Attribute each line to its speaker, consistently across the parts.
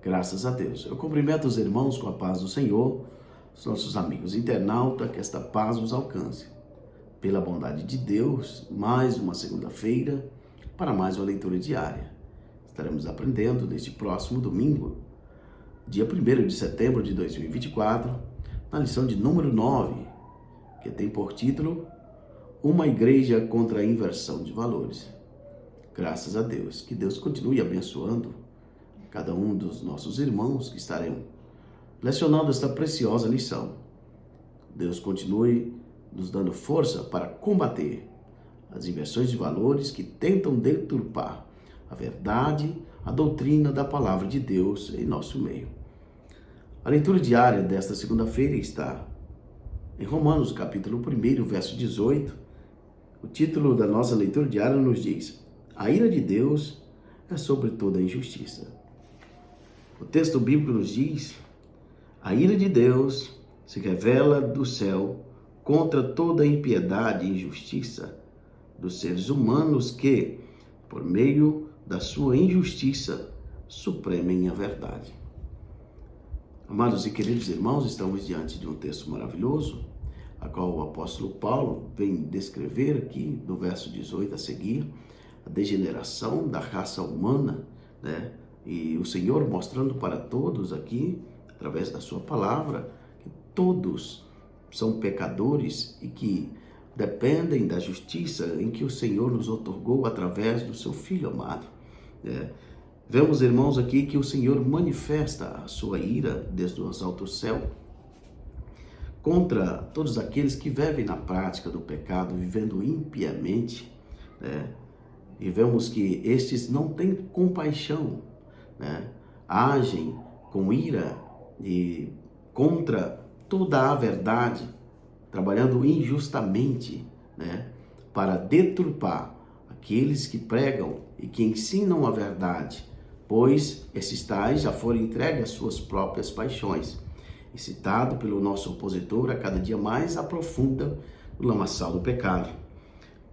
Speaker 1: Graças a Deus. Eu cumprimento os irmãos com a paz do Senhor, os nossos amigos internautas, que esta paz os alcance. Pela bondade de Deus, mais uma segunda-feira para mais uma leitura diária. Estaremos aprendendo neste próximo domingo, dia 1º de setembro de 2024, na lição de número 9, que tem por título Uma Igreja contra a Inversão de Valores. Graças a Deus. Que Deus continue abençoando cada um dos nossos irmãos que estarão lecionando esta preciosa lição. Deus continue nos dando força para combater as inversões de valores que tentam deturpar a verdade, a doutrina da palavra de Deus em nosso meio. A leitura diária desta segunda-feira está em Romanos, capítulo 1, verso 18. O título da nossa leitura diária nos diz: A ira de Deus é sobre toda injustiça. O texto bíblico nos diz: a ira de Deus se revela do céu contra toda impiedade e injustiça dos seres humanos que, por meio da sua injustiça, supremem a verdade. Amados e queridos irmãos, estamos diante de um texto maravilhoso, a qual o apóstolo Paulo vem descrever aqui no verso 18 a seguir, a degeneração da raça humana, né? E o Senhor mostrando para todos aqui, através da sua palavra, que todos são pecadores e que dependem da justiça em que o Senhor nos outorgou através do seu Filho amado. Vemos, irmãos, aqui que o Senhor manifesta a sua ira desde os altos céus contra todos aqueles que vivem na prática do pecado, vivendo impiamente, E vemos que estes não têm compaixão, agem com ira e contra toda a verdade, trabalhando injustamente, para deturpar aqueles que pregam e que ensinam a verdade, pois esses tais já foram entregues às suas próprias paixões. E citado pelo nosso opositor, a cada dia mais aprofunda o lamaçal do pecado.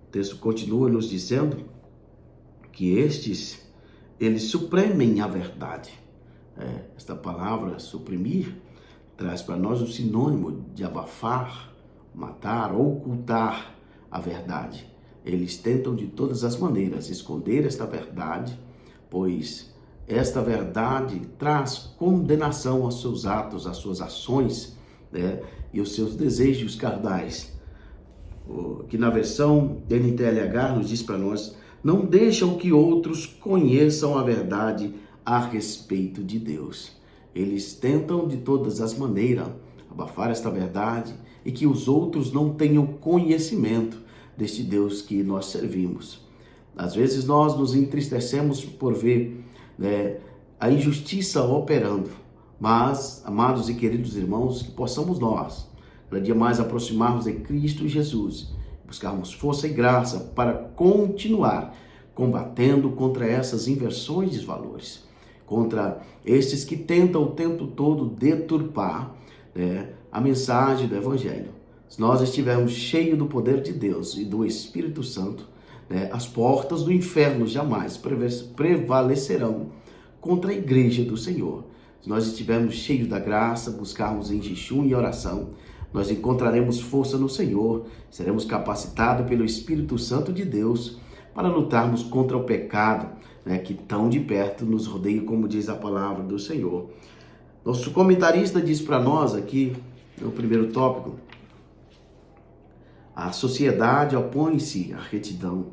Speaker 1: O texto continua nos dizendo que eles supremem a verdade. Esta palavra, suprimir, traz para nós o sinônimo de abafar, matar, ocultar a verdade. Eles tentam de todas as maneiras esconder esta verdade, pois esta verdade traz condenação aos seus atos, às suas ações, e os seus desejos carnais. Que na versão NTLH nos diz para nós: não deixam que outros conheçam a verdade a respeito de Deus. Eles tentam de todas as maneiras abafar esta verdade e que os outros não tenham conhecimento deste Deus que nós servimos. Às vezes nós nos entristecemos por ver a injustiça operando, mas, amados e queridos irmãos, que possamos nós, cada dia mais aproximarmos de Cristo Jesus, buscarmos força e graça para continuar combatendo contra essas inversões de valores, contra estes que tentam o tempo todo deturpar a mensagem do Evangelho. Se nós estivermos cheios do poder de Deus e do Espírito Santo, as portas do inferno jamais prevalecerão contra a igreja do Senhor. Se nós estivermos cheios da graça, buscarmos em jejum e oração, nós encontraremos força no Senhor, seremos capacitados pelo Espírito Santo de Deus para lutarmos contra o pecado, que tão de perto nos rodeia, como diz a palavra do Senhor. Nosso comentarista diz para nós aqui, no primeiro tópico: a sociedade opõe-se à retidão,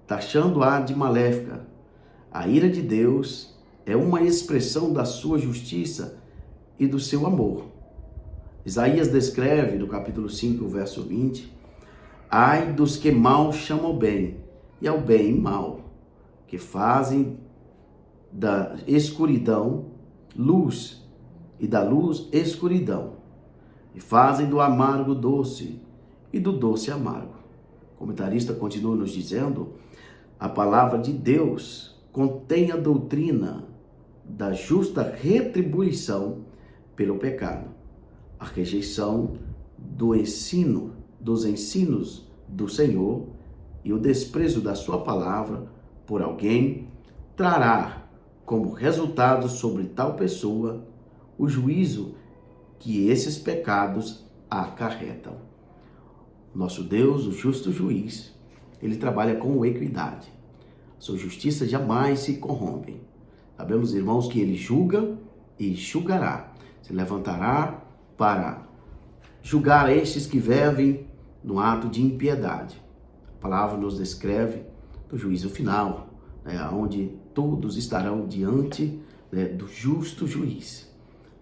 Speaker 1: taxando-a de maléfica. A ira de Deus é uma expressão da sua justiça e do seu amor. Isaías descreve no capítulo 5, verso 20: ai dos que mal chamam bem, e ao bem mal, que fazem da escuridão luz, e da luz escuridão, e fazem do amargo doce, e do doce amargo. O comentarista continua nos dizendo: a palavra de Deus contém a doutrina da justa retribuição pelo pecado, a rejeição dos ensinos do Senhor e o desprezo da sua palavra por alguém trará como resultado sobre tal pessoa o juízo que esses pecados acarretam. Nosso Deus, o justo juiz, ele trabalha com equidade. Sua justiça jamais se corrompe. Sabemos, irmãos, que ele julga e julgará. Se levantará para julgar estes que vivem no ato de impiedade. A palavra nos descreve do juízo final, onde todos estarão diante do justo juiz.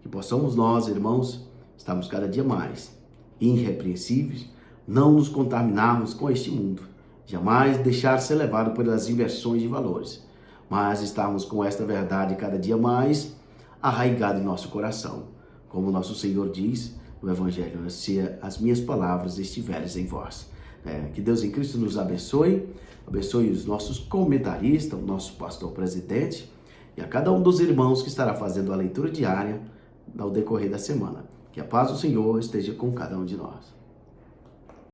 Speaker 1: Que possamos nós, irmãos, estarmos cada dia mais irrepreensíveis, não nos contaminarmos com este mundo, jamais deixar ser levado pelas inversões de valores, mas estarmos com esta verdade cada dia mais arraigada em nosso coração. Como nosso Senhor diz no Evangelho, se as minhas palavras estiverem em vós. Que Deus em Cristo nos abençoe os nossos comentaristas, o nosso pastor presidente e a cada um dos irmãos que estará fazendo a leitura diária ao decorrer da semana. Que a paz do Senhor esteja com cada um de nós.